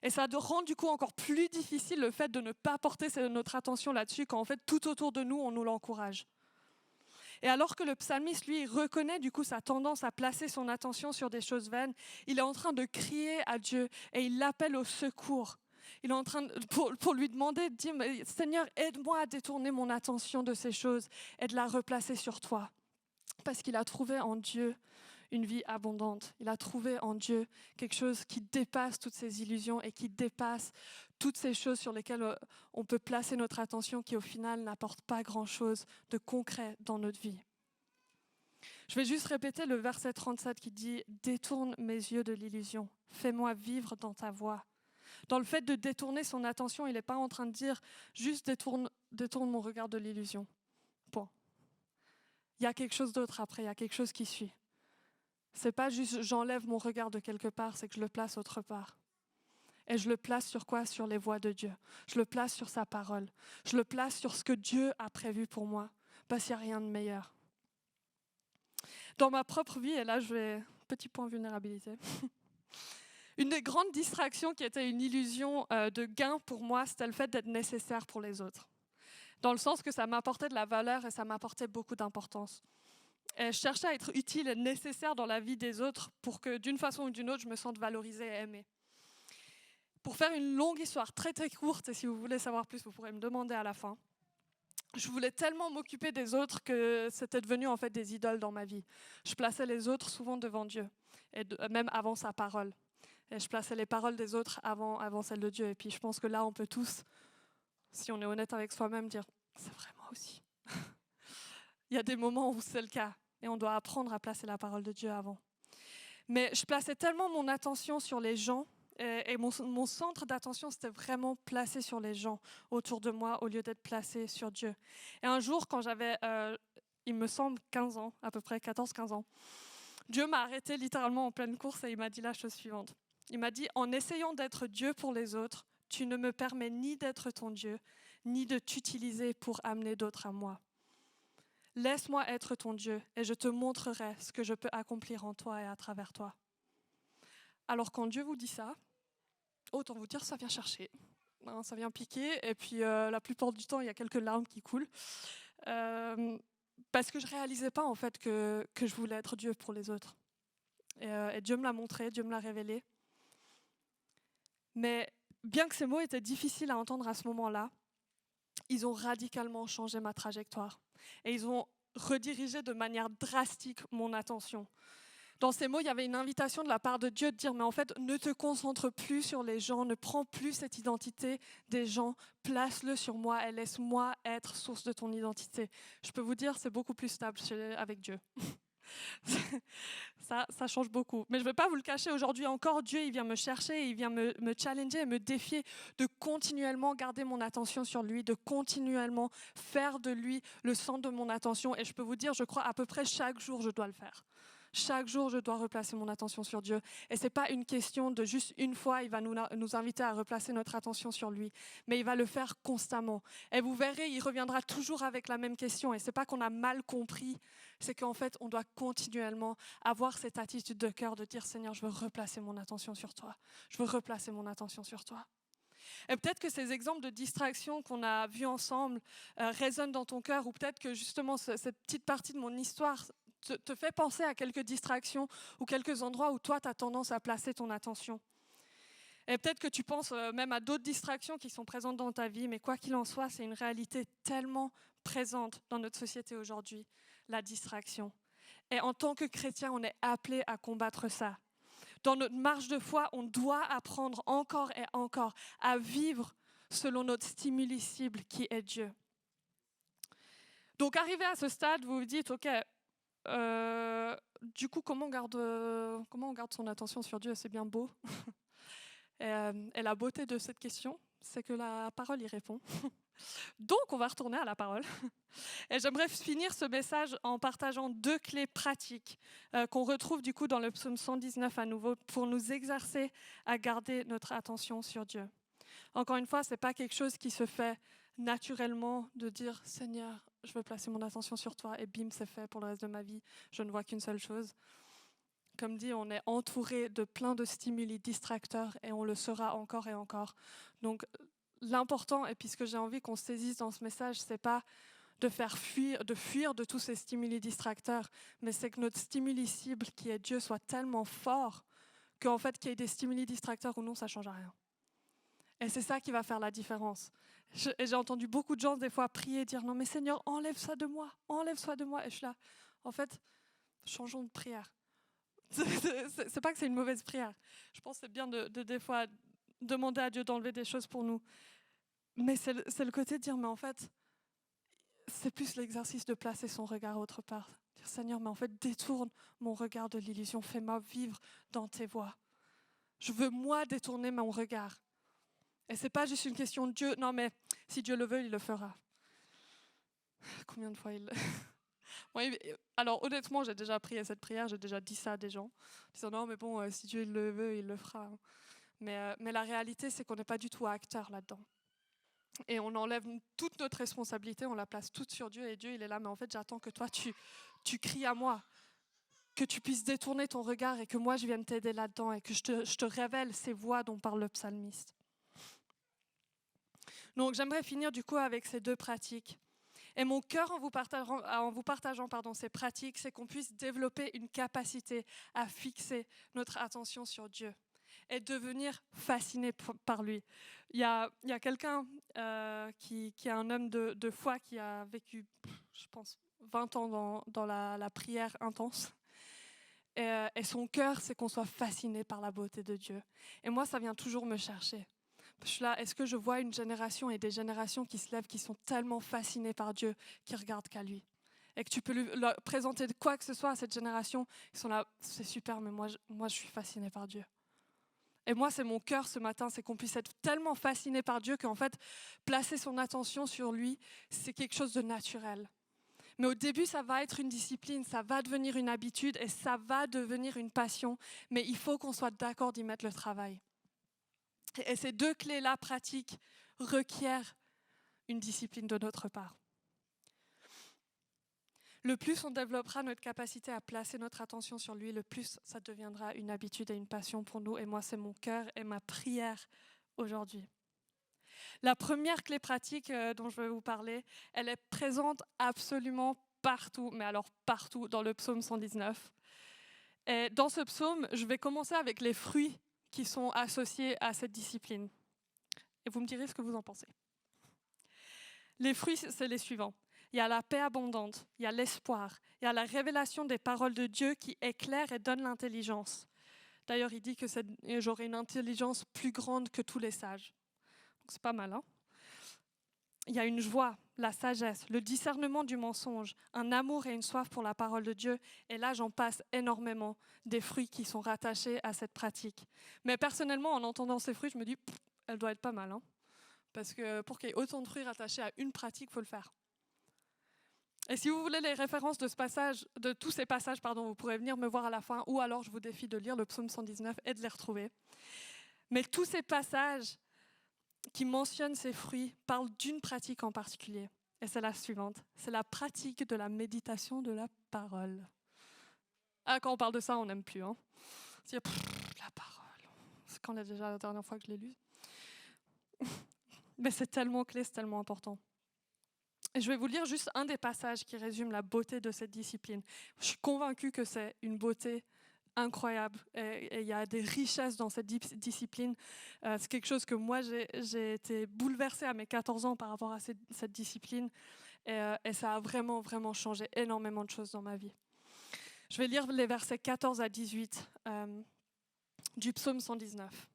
Et ça rend du coup encore plus difficile le fait de ne pas porter notre attention là-dessus quand en fait tout autour de nous, on nous l'encourage. Et alors que le psalmiste, lui, reconnaît du coup sa tendance à placer son attention sur des choses vaines, il est en train de crier à Dieu et il l'appelle au secours. Il est en train pour lui demander, de dire, Seigneur, aide-moi à détourner mon attention de ces choses et de la replacer sur toi. Parce qu'il a trouvé en Dieu une vie abondante. Il a trouvé en Dieu quelque chose qui dépasse toutes ces illusions et qui dépasse toutes ces choses sur lesquelles on peut placer notre attention qui au final n'apportent pas grand-chose de concret dans notre vie. Je vais juste répéter le verset 37 qui dit « Détourne mes yeux de l'illusion, fais-moi vivre dans ta voie ». Dans le fait de détourner son attention, il n'est pas en train de dire juste détourne mon regard de l'illusion. Point. Il y a quelque chose d'autre après, il y a quelque chose qui suit. C'est pas juste j'enlève mon regard de quelque part, c'est que je le place autre part. Et je le place sur quoi? Sur les voies de Dieu. Je le place sur sa parole. Je le place sur ce que Dieu a prévu pour moi, parce qu'il n'y a rien de meilleur. Dans ma propre vie, et là je vais, petit point vulnérabilité, une des grandes distractions qui était une illusion de gain pour moi, c'était le fait d'être nécessaire pour les autres. Dans le sens que ça m'apportait de la valeur et ça m'apportait beaucoup d'importance. Et je cherchais à être utile et nécessaire dans la vie des autres pour que d'une façon ou d'une autre, je me sente valorisée et aimée. Pour faire une longue histoire très très courte, et si vous voulez savoir plus, vous pourrez me demander à la fin, je voulais tellement m'occuper des autres que c'était devenu en fait des idoles dans ma vie. Je plaçais les autres souvent devant Dieu, et même avant sa parole. Et je plaçais les paroles des autres avant celles de Dieu. Et puis je pense que là, on peut tous, si on est honnête avec soi-même, dire « c'est vrai moi aussi ». Il y a des moments où c'est le cas, et on doit apprendre à placer la parole de Dieu avant. Mais je plaçais tellement mon attention sur les gens, et mon centre d'attention, c'était vraiment placé sur les gens autour de moi, au lieu d'être placé sur Dieu. Et un jour, quand j'avais, il me semble, 15 ans, à peu près 14-15 ans, Dieu m'a arrêté littéralement en pleine course et il m'a dit la chose suivante. Il m'a dit, en essayant d'être Dieu pour les autres, tu ne me permets ni d'être ton Dieu, ni de t'utiliser pour amener d'autres à moi. Laisse-moi être ton Dieu et je te montrerai ce que je peux accomplir en toi et à travers toi. Alors quand Dieu vous dit ça, autant vous dire ça vient chercher, ça vient piquer et puis la plupart du temps il y a quelques larmes qui coulent parce que je réalisais pas en fait que je voulais être Dieu pour les autres. Et Dieu me l'a montré, Dieu me l'a révélé. Mais bien que ces mots étaient difficiles à entendre à ce moment-là, ils ont radicalement changé ma trajectoire. Et ils ont redirigé de manière drastique mon attention. Dans ces mots, il y avait une invitation de la part de Dieu de dire, mais en fait, ne te concentre plus sur les gens, ne prends plus cette identité des gens, place-le sur moi et laisse-moi être source de ton identité. Je peux vous dire, c'est beaucoup plus stable avec Dieu. Ça change beaucoup. Mais je ne vais pas vous le cacher, aujourd'hui encore, Dieu, il vient me chercher, il vient me challenger et me défier de continuellement garder mon attention sur lui, de continuellement faire de lui le centre de mon attention. Et je peux vous dire, je crois à peu près chaque jour, je dois le faire. Chaque jour, je dois replacer mon attention sur Dieu. Et ce n'est pas une question de juste une fois, il va nous inviter à replacer notre attention sur lui. Mais il va le faire constamment. Et vous verrez, il reviendra toujours avec la même question. Et ce n'est pas qu'on a mal compris, c'est qu'en fait, on doit continuellement avoir cette attitude de cœur de dire, Seigneur, je veux replacer mon attention sur toi. Je veux replacer mon attention sur toi. Et peut-être que ces exemples de distraction qu'on a vus ensemble résonnent dans ton cœur, ou peut-être que justement cette petite partie de mon histoire te fait penser à quelques distractions ou quelques endroits où toi, tu as tendance à placer ton attention. Et peut-être que tu penses même à d'autres distractions qui sont présentes dans ta vie, mais quoi qu'il en soit, c'est une réalité tellement présente dans notre société aujourd'hui, la distraction. Et en tant que chrétien, on est appelé à combattre ça. Dans notre marche de foi, on doit apprendre encore et encore à vivre selon notre stimuli cible qui est Dieu. Donc arrivé à ce stade, vous vous dites, ok, du coup, comment on garde son attention sur Dieu? C'est bien beau. Et la beauté de cette question, c'est que la parole y répond. Donc, on va retourner à la parole. Et j'aimerais finir ce message en partageant 2 clés pratiques qu'on retrouve du coup dans le psaume 119 à nouveau pour nous exercer à garder notre attention sur Dieu. Encore une fois, ce n'est pas quelque chose qui se fait naturellement de dire « Seigneur, je veux placer mon attention sur toi » et bim, c'est fait pour le reste de ma vie. Je ne vois qu'une seule chose. Comme dit, on est entouré de plein de stimuli distracteurs et on le sera encore et encore. Donc l'important, et puis ce que j'ai envie qu'on saisisse dans ce message, ce n'est pas de fuir de tous ces stimuli distracteurs, mais c'est que notre stimuli cible, qui est Dieu, soit tellement fort qu'en fait, qu'il y ait des stimuli distracteurs ou non, ça ne change rien. Et c'est ça qui va faire la différence. Et j'ai entendu beaucoup de gens des fois prier, dire « Non mais Seigneur, enlève ça de moi, enlève ça de moi ». Et je suis là, en fait, changeons de prière. C'est pas que c'est une mauvaise prière. Je pense que c'est bien de des fois demander à Dieu d'enlever des choses pour nous. Mais c'est le côté de dire « Mais en fait, c'est plus l'exercice de placer son regard autre part. Dire Seigneur, mais en fait, détourne mon regard de l'illusion, fais-moi vivre dans tes voies. Je veux moi détourner mon regard. » Et ce n'est pas juste une question de Dieu. Non, mais si Dieu le veut, il le fera. Combien de fois il... Alors honnêtement, j'ai déjà prié cette prière, j'ai déjà dit ça à des gens. Disant non, mais bon, si Dieu le veut, il le fera. Mais la réalité, c'est qu'on n'est pas du tout acteur là-dedans. Et on enlève toute notre responsabilité, on la place toute sur Dieu. Et Dieu, il est là, mais en fait, j'attends que toi, tu cries à moi. Que tu puisses détourner ton regard et que moi, je vienne t'aider là-dedans et que je te révèle ces voies dont parle le psalmiste. Donc j'aimerais finir du coup avec ces 2 pratiques. Et mon cœur en vous partageant ces pratiques, c'est qu'on puisse développer une capacité à fixer notre attention sur Dieu et devenir fasciné par lui. Il y a quelqu'un qui est un homme de foi qui a vécu, je pense, 20 ans dans la prière intense. Et son cœur, c'est qu'on soit fasciné par la beauté de Dieu. Et moi, ça vient toujours me chercher. Je suis là, est-ce que je vois une génération et des générations qui se lèvent, qui sont tellement fascinées par Dieu, qui regardent qu'à lui. Et que tu peux leur présenter quoi que ce soit à cette génération, ils sont là, c'est super, mais moi je suis fascinée par Dieu. Et moi, c'est mon cœur ce matin, c'est qu'on puisse être tellement fasciné par Dieu qu'en fait, placer son attention sur lui, c'est quelque chose de naturel. Mais au début, ça va être une discipline, ça va devenir une habitude et ça va devenir une passion. Mais il faut qu'on soit d'accord d'y mettre le travail. Et ces 2 clés-là pratiques requièrent une discipline de notre part. Le plus on développera notre capacité à placer notre attention sur lui, le plus ça deviendra une habitude et une passion pour nous. Et moi, c'est mon cœur et ma prière aujourd'hui. La première clé pratique dont je vais vous parler, elle est présente absolument partout, mais alors partout dans le psaume 119. Et dans ce psaume, je vais commencer avec les fruits qui sont associés à cette discipline. Et vous me direz ce que vous en pensez. Les fruits, c'est les suivants. Il y a la paix abondante, il y a l'espoir, il y a la révélation des paroles de Dieu qui éclaire et donne l'intelligence. D'ailleurs, il dit que j'aurai une intelligence plus grande que tous les sages. Donc c'est pas mal, hein? Il y a une joie, la sagesse, le discernement du mensonge, un amour et une soif pour la parole de Dieu. Et là, j'en passe énormément des fruits qui sont rattachés à cette pratique. Mais personnellement, en entendant ces fruits, je me dis, elle doit être pas mal, hein? Parce que pour qu'il y ait autant de fruits rattachés à une pratique, il faut le faire. Et si vous voulez les références de, de tous ces passages, vous pourrez venir me voir à la fin, ou alors je vous défie de lire le psaume 119 et de les retrouver. Mais tous ces passages qui mentionnent ces fruits parlent d'une pratique en particulier. Et c'est la suivante, c'est la pratique de la méditation de la parole. Ah, quand on parle de ça, on n'aime plus. Hein. C'est la parole. C'est quand déjà la dernière fois que je l'ai lu. Mais c'est tellement clé, c'est tellement important. Et je vais vous lire juste un des passages qui résume la beauté de cette discipline. Je suis convaincue que c'est une beauté incroyable et il y a des richesses dans cette discipline. C'est quelque chose que moi, j'ai été bouleversée à mes 14 ans par rapport à cette discipline et ça a vraiment, vraiment changé énormément de choses dans ma vie. Je vais lire les versets 14 à 18 du psaume 119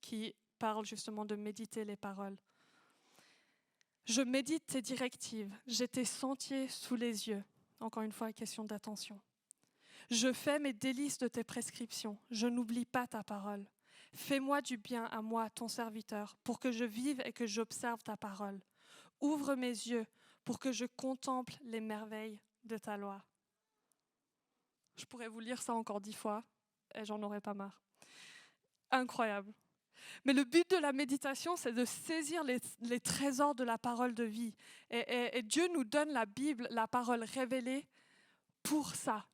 qui parle justement de méditer les paroles. Je médite tes directives, j'ai tes sentiers sous les yeux. Encore une fois, question d'attention. Je fais mes délices de tes prescriptions, je n'oublie pas ta parole. Fais-moi du bien à moi, ton serviteur, pour que je vive et que j'observe ta parole. Ouvre mes yeux pour que je contemple les merveilles de ta loi. Je pourrais vous lire ça encore 10 fois et j'en aurais pas marre. Incroyable. Mais le but de la méditation, c'est de saisir les trésors de la parole de vie. Et Dieu nous donne la Bible, la parole révélée, pour ça.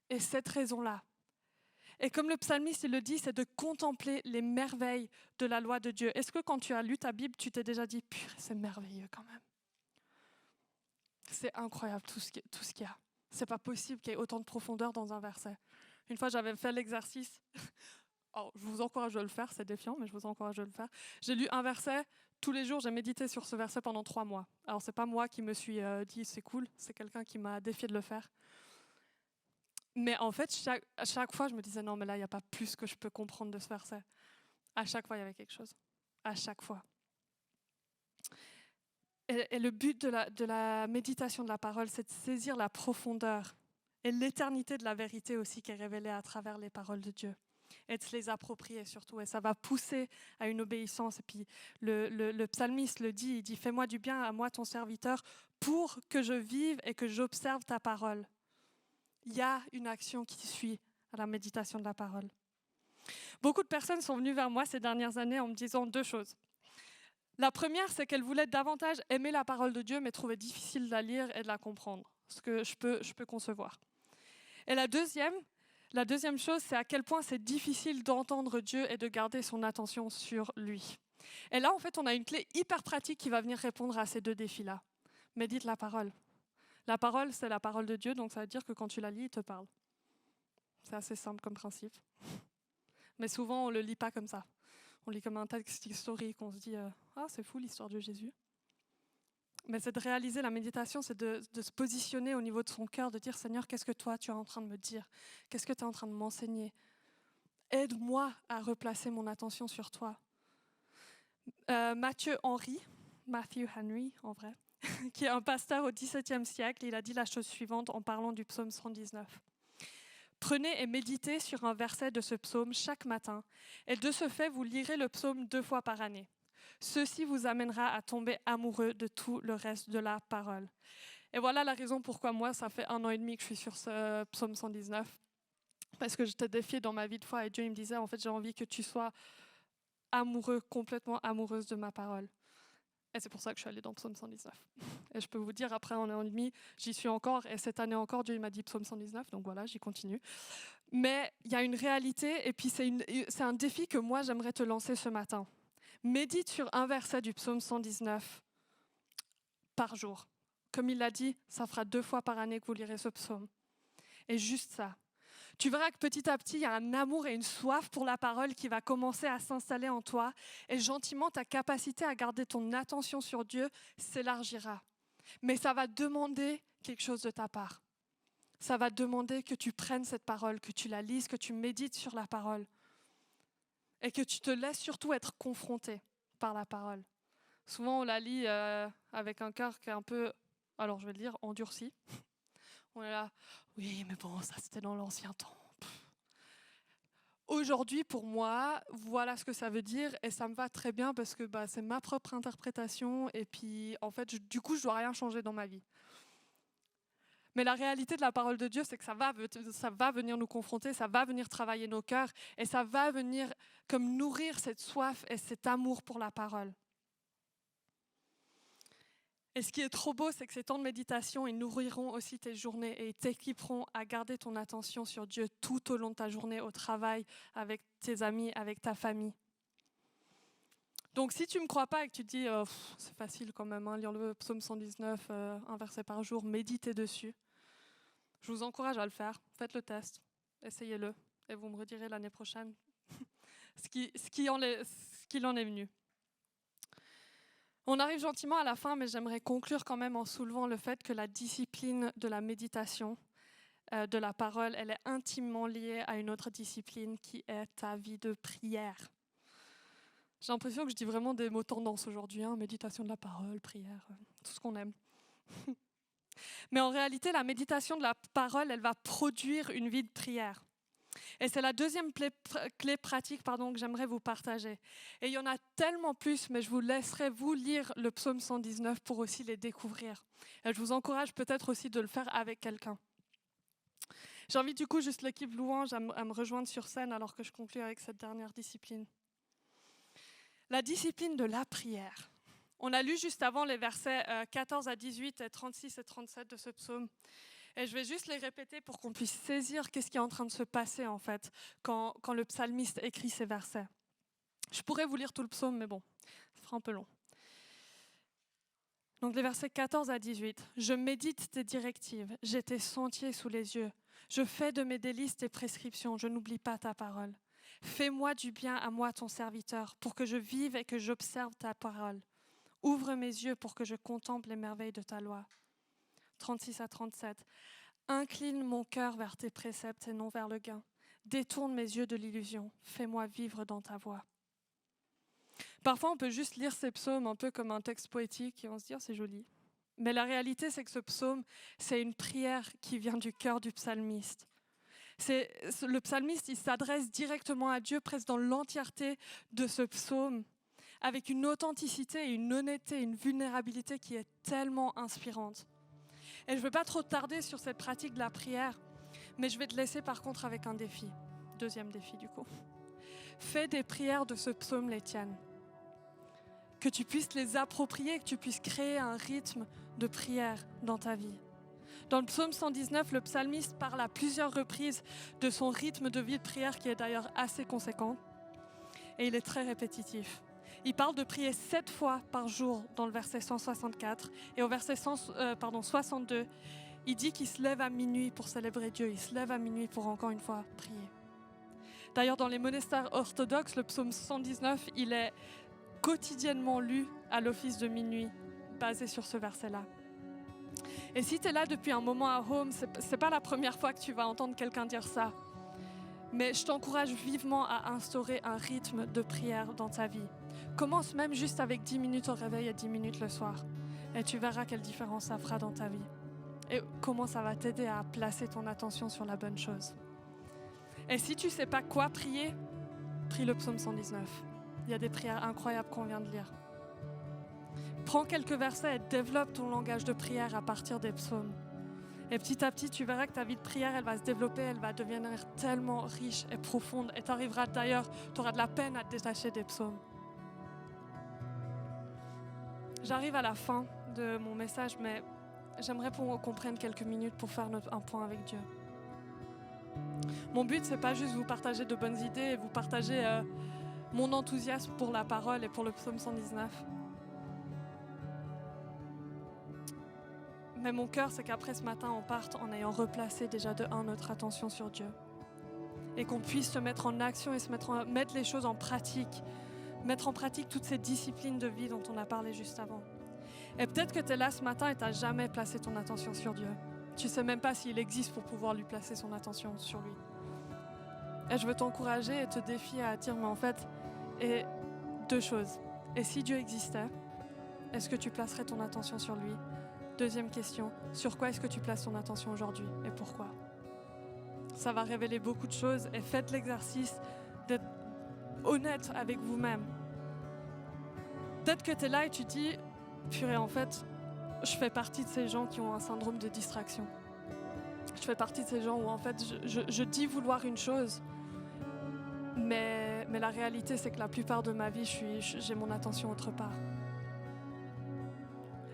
Et cette raison-là. Et comme le psalmiste il le dit, c'est de contempler les merveilles de la loi de Dieu. Est-ce que quand tu as lu ta Bible, tu t'es déjà dit, purée, c'est merveilleux quand même. C'est incroyable tout ce qu'il y a. C'est pas possible qu'il y ait autant de profondeur dans un verset. Une fois, j'avais fait l'exercice. Oh, je vous encourage de le faire, c'est défiant, mais je vous encourage de le faire. J'ai lu un verset, tous les jours, j'ai médité sur ce verset pendant 3 mois. Alors, c'est pas moi qui me suis dit, c'est cool, c'est quelqu'un qui m'a défié de le faire. Mais en fait, à chaque fois, je me disais, non, mais là, il n'y a pas plus que je peux comprendre de ce verset. À chaque fois, il y avait quelque chose. À chaque fois. Et le but de la méditation de la parole, c'est de saisir la profondeur et l'éternité de la vérité aussi qui est révélée à travers les paroles de Dieu. Et de se les approprier surtout. Et ça va pousser à une obéissance. Et puis le psalmiste le dit, il dit, fais-moi du bien à moi, ton serviteur, pour que je vive et que j'observe ta parole. Il y a une action qui suit à la méditation de la parole. Beaucoup de personnes sont venues vers moi ces dernières années en me disant 2 choses. La première, c'est qu'elles voulaient davantage aimer la parole de Dieu, mais trouvaient difficile de la lire et de la comprendre, ce que je peux concevoir. Et la deuxième chose, c'est à quel point c'est difficile d'entendre Dieu et de garder son attention sur lui. Et là, en fait, on a une clé hyper pratique qui va venir répondre à ces 2 défis-là. Médite la parole. La parole, c'est la parole de Dieu, donc ça veut dire que quand tu la lis, il te parle. C'est assez simple comme principe. Mais souvent, on ne le lit pas comme ça. On lit comme un texte historique, on se dit « Ah, c'est fou l'histoire de Jésus ». Mais c'est de réaliser la méditation, c'est de se positionner au niveau de son cœur, de dire « Seigneur, qu'est-ce que toi, tu es en train de me dire? Qu'est-ce que tu es en train de m'enseigner? Aide-moi à replacer mon attention sur toi. » Matthew Henry, en vrai, qui est un pasteur au XVIIe siècle, il a dit la chose suivante en parlant du psaume 119. Prenez et méditez sur un verset de ce psaume chaque matin, et de ce fait, vous lirez le psaume 2 fois par année. Ceci vous amènera à tomber amoureux de tout le reste de la parole. Et voilà la raison pourquoi moi, ça fait 1 an et demi que je suis sur ce psaume 119, parce que j'étais défiée dans ma vie de foi, et Dieu il me disait, en fait, j'ai envie que tu sois amoureux, complètement amoureuse de ma parole. Et c'est pour ça que je suis allée dans Psaume 119. Et je peux vous dire, après 1 an et demi, j'y suis encore. Et cette année encore, Dieu m'a dit Psaume 119. Donc voilà, j'y continue. Mais il y a une réalité, et puis c'est un défi que moi, j'aimerais te lancer ce matin. Médite sur un verset du Psaume 119 par jour. Comme il l'a dit, ça fera 2 fois par année que vous lirez ce psaume. Et juste ça. Tu verras que petit à petit, il y a un amour et une soif pour la parole qui va commencer à s'installer en toi. Et gentiment, ta capacité à garder ton attention sur Dieu s'élargira. Mais ça va demander quelque chose de ta part. Ça va demander que tu prennes cette parole, que tu la lises, que tu médites sur la parole. Et que tu te laisses surtout être confronté par la parole. Souvent, on la lit avec un cœur qui est un peu, alors je vais le dire, endurci. On est là, oui, mais bon, ça c'était dans l'ancien temps. Aujourd'hui, pour moi, voilà ce que ça veut dire et ça me va très bien parce que c'est ma propre interprétation et puis en fait, du coup, je ne dois rien changer dans ma vie. Mais la réalité de la parole de Dieu, c'est que ça va venir nous confronter, ça va venir travailler nos cœurs et ça va venir comme nourrir cette soif et cet amour pour la parole. Et ce qui est trop beau, c'est que ces temps de méditation, ils nourriront aussi tes journées et ils t'équiperont à garder ton attention sur Dieu tout au long de ta journée, au travail, avec tes amis, avec ta famille. Donc si tu ne me crois pas et que tu te dis c'est facile quand même, lire le psaume 119, un verset par jour, méditez dessus, je vous encourage à le faire. Faites le test, essayez-le et vous me redirez l'année prochaine ce qu'il en est venu. On arrive gentiment à la fin, mais j'aimerais conclure quand même en soulevant le fait que la discipline de la méditation, de la parole, elle est intimement liée à une autre discipline qui est ta vie de prière. J'ai l'impression que je dis vraiment des mots tendance aujourd'hui, méditation de la parole, prière, tout ce qu'on aime. Mais en réalité, la méditation de la parole, elle va produire une vie de prière. Et c'est la deuxième clé pratique que j'aimerais vous partager. Et il y en a tellement plus, mais je vous laisserai vous lire le psaume 119 pour aussi les découvrir. Et je vous encourage peut-être aussi de le faire avec quelqu'un. J'invite du coup juste l'équipe louange à me rejoindre sur scène alors que je conclue avec cette dernière discipline. La discipline de la prière. On a lu juste avant les versets 14 à 18 et 36 et 37 de ce psaume. Et je vais juste les répéter pour qu'on puisse saisir qu'est-ce qui est en train de se passer en fait quand le psalmiste écrit ces versets. Je pourrais vous lire tout le psaume, mais bon, ce sera un peu long. Donc les versets 14 à 18. « Je médite tes directives, j'ai tes sentiers sous les yeux. Je fais de mes délices tes prescriptions, je n'oublie pas ta parole. Fais-moi du bien à moi ton serviteur, pour que je vive et que j'observe ta parole. Ouvre mes yeux pour que je contemple les merveilles de ta loi. » 36 à 37. « Incline mon cœur vers tes préceptes et non vers le gain. Détourne mes yeux de l'illusion. Fais-moi vivre dans ta voie. » Parfois, on peut juste lire ces psaumes un peu comme un texte poétique et on se dit « c'est joli ». Mais la réalité, c'est que ce psaume, c'est une prière qui vient du cœur du psalmiste. Le psalmiste, il s'adresse directement à Dieu, presque dans l'entièreté de ce psaume, avec une authenticité, une honnêteté, une vulnérabilité qui est tellement inspirante. Et je ne veux pas trop tarder sur cette pratique de la prière, mais je vais te laisser par contre avec un défi. Deuxième défi du coup. Fais des prières de ce psaume les tiennes. Que tu puisses les approprier, que tu puisses créer un rythme de prière dans ta vie. Dans le psaume 119, le psalmiste parle à plusieurs reprises de son rythme de vie de prière qui est d'ailleurs assez conséquent. Et il est très répétitif. Il parle de prier 7 fois par jour dans le verset 164. Et au verset 62, il dit qu'il se lève à minuit pour célébrer Dieu. Il se lève à minuit pour encore une fois prier. D'ailleurs, dans les monastères orthodoxes, le psaume 119, il est quotidiennement lu à l'office de minuit, basé sur ce verset-là. Et si tu es là depuis un moment à Home, ce n'est pas la première fois que tu vas entendre quelqu'un dire ça. Mais je t'encourage vivement à instaurer un rythme de prière dans ta vie. Commence même juste avec 10 minutes au réveil et 10 minutes le soir. Et tu verras quelle différence ça fera dans ta vie. Et comment ça va t'aider à placer ton attention sur la bonne chose. Et si tu ne sais pas quoi prier, prie le psaume 119. Il y a des prières incroyables qu'on vient de lire. Prends quelques versets et développe ton langage de prière à partir des psaumes. Et petit à petit, tu verras que ta vie de prière, elle va se développer, elle va devenir tellement riche et profonde. Et tu arriveras d'ailleurs, tu auras de la peine à te détacher des psaumes. J'arrive à la fin de mon message, mais j'aimerais qu'on prenne quelques minutes pour faire un point avec Dieu. Mon but, c'est pas juste vous partager de bonnes idées et vous partager mon enthousiasme pour la parole et pour le psaume 119. Mais mon cœur, c'est qu'après ce matin, on parte en ayant replacé déjà de 1 notre attention sur Dieu. et qu'on puisse se mettre en action et mettre les choses en pratique, mettre en pratique toutes ces disciplines de vie dont on a parlé juste avant. Et peut-être que tu es là ce matin et tu n'as jamais placé ton attention sur Dieu. Tu ne sais même pas s'il existe pour pouvoir lui placer son attention sur lui. Et je veux t'encourager et te défier à dire, mais en fait, et deux choses. Et si Dieu existait, est-ce que tu placerais ton attention sur lui? Deuxième question, sur quoi est-ce que tu places ton attention aujourd'hui et pourquoi? Ça va révéler beaucoup de choses et faites l'exercice d'être honnête avec vous-même. Peut-être que tu es là et tu dis, purée, en fait, je fais partie de ces gens qui ont un syndrome de distraction. Je fais partie de ces gens où en fait, je dis vouloir une chose, mais la réalité, c'est que la plupart de ma vie, j'ai mon attention autre part.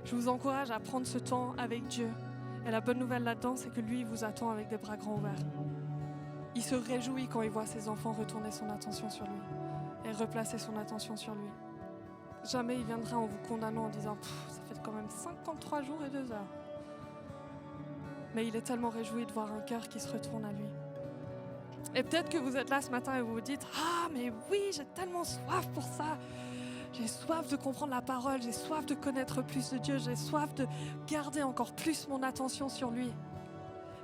Je vous encourage à prendre ce temps avec Dieu. Et la bonne nouvelle là-dedans, c'est que lui, il vous attend avec des bras grands ouverts. Il se réjouit quand il voit ses enfants retourner son attention sur lui et replacer son attention sur lui. Jamais il viendra en vous condamnant en disant « ça fait quand même 53 jours et 2 heures ». Mais il est tellement réjoui de voir un cœur qui se retourne à lui. Et peut-être que vous êtes là ce matin et vous vous dites « ah mais oui, j'ai tellement soif pour ça ». J'ai soif de comprendre la parole, j'ai soif de connaître plus de Dieu, j'ai soif de garder encore plus mon attention sur lui.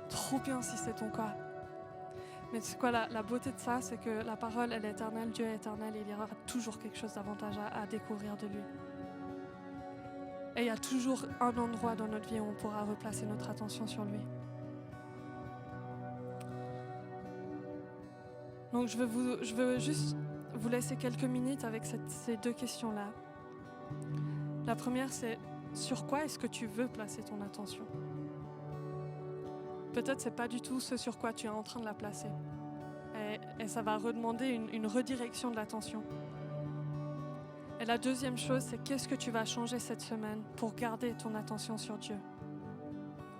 Trop bien si c'est ton cas. Mais c'est quoi la beauté de ça, c'est que la parole, elle est éternelle, Dieu est éternel, et il y aura toujours quelque chose d'avantage à découvrir de lui. Et il y a toujours un endroit dans notre vie où on pourra replacer notre attention sur lui. Donc je veux juste vous laisser quelques minutes avec ces deux questions-là. La première, c'est sur quoi est-ce que tu veux placer ton attention? Peut-être c'est pas du tout ce sur quoi tu es en train de la placer. Et ça va redemander une redirection de l'attention. Et la deuxième chose, c'est qu'est-ce que tu vas changer cette semaine pour garder ton attention sur Dieu?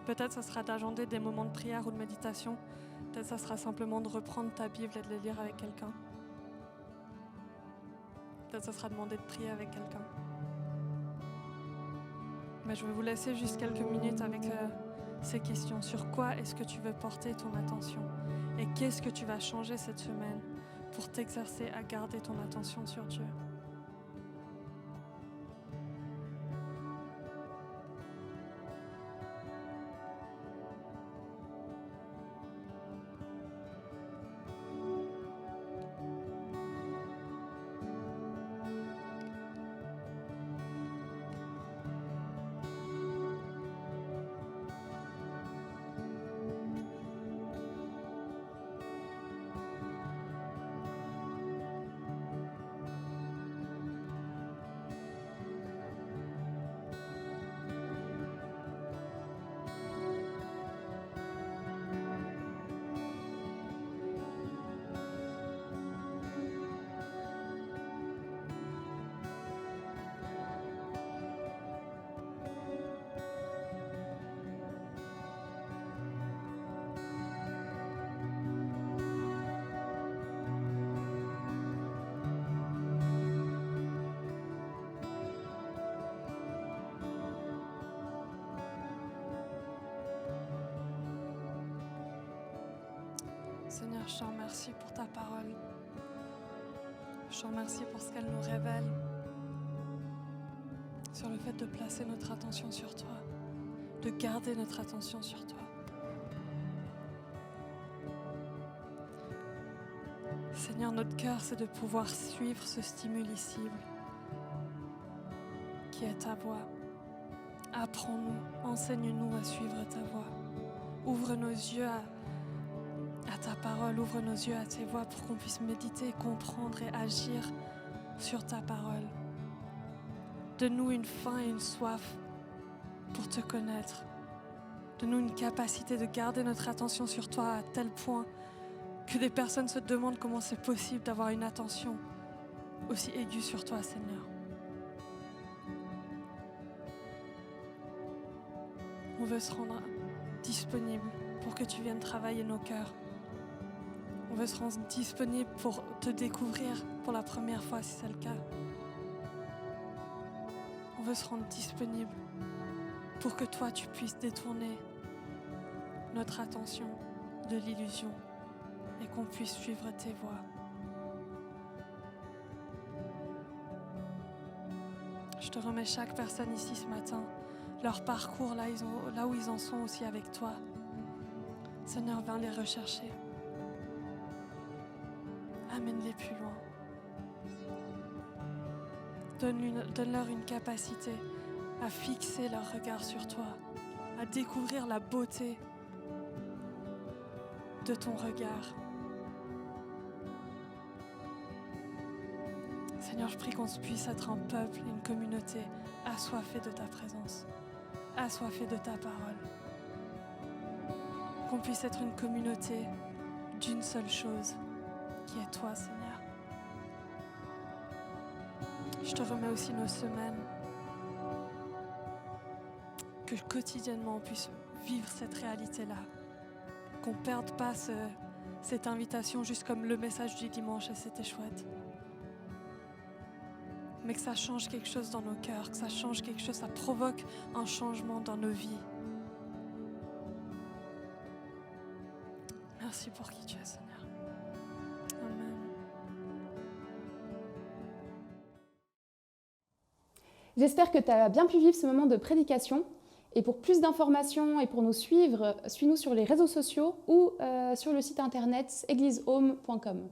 Peut-être ça sera d'agender des moments de prière ou de méditation. Peut-être ça sera simplement de reprendre ta Bible et de les lire avec quelqu'un. Peut-être ça sera demander de prier avec quelqu'un. Mais je vais vous laisser juste quelques minutes avec ces questions. Sur quoi est-ce que tu veux porter ton attention? Et qu'est-ce que tu vas changer cette semaine pour t'exercer à garder ton attention sur Dieu? Seigneur, je te remercie pour ta parole. Je te remercie pour ce qu'elle nous révèle sur le fait de placer notre attention sur toi, de garder notre attention sur toi. Seigneur, notre cœur, c'est de pouvoir suivre ce stimuli cible qui est ta voix. Apprends-nous, enseigne-nous à suivre ta voix. Ouvre nos yeux à ta parole, ouvre nos yeux à tes voix pour qu'on puisse méditer, comprendre et agir sur ta parole. Donne-nous une faim et une soif pour te connaître. Donne-nous une capacité de garder notre attention sur toi à tel point que des personnes se demandent comment c'est possible d'avoir une attention aussi aiguë sur toi, Seigneur. On veut se rendre disponible pour que tu viennes travailler nos cœurs. On veut se rendre disponible pour te découvrir pour la première fois, si c'est le cas. On veut se rendre disponible pour que toi, tu puisses détourner notre attention de l'illusion et qu'on puisse suivre tes voies. Je te remets chaque personne ici ce matin, leur parcours là où ils en sont aussi avec toi. Seigneur, viens les rechercher. Amène-les plus loin. Donne-leur une capacité à fixer leur regard sur toi, à découvrir la beauté de ton regard. Seigneur, je prie qu'on puisse être un peuple, une communauté assoiffée de ta présence, assoiffée de ta parole. Qu'on puisse être une communauté d'une seule chose, qui est toi, Seigneur. Je te remets aussi nos semaines, que quotidiennement on puisse vivre cette réalité-là, qu'on ne perde pas cette invitation juste comme le message du dimanche et c'était chouette. Mais que ça change quelque chose dans nos cœurs, que ça change quelque chose, ça provoque un changement dans nos vies. Merci pour qui tu es, Seigneur. Amen.
J'espère que tu as bien pu vivre ce moment de prédication. Et pour plus d'informations et pour nous suivre, suis-nous sur les réseaux sociaux ou sur le site internet églisehome.com.